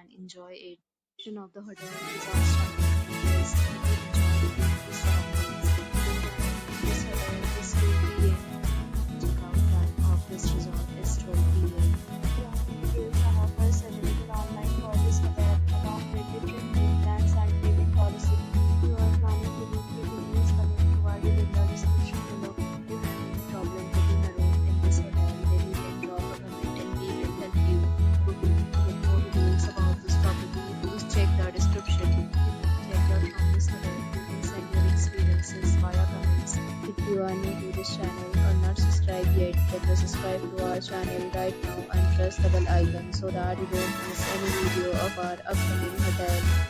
and enjoy it. Of the hotel resort channel is to enjoy the surroundings. This hotel is 2 p.m. Check-out time of this resort is 12 p.m. Details and offers available online for this hotel along with different room plans and payment policy. You are planning to book the details are provided in the description below. If you have any problem booking a room in this hotel, then you can drop a comment and we will help you. For more details about this property, please check the description. If you have checked out from this hotel, you can send your experiences via comments. If you are new to this channel or not subscribed yet, then subscribe to our channel right now and press the bell icon so that you don't miss any video of our upcoming hotel.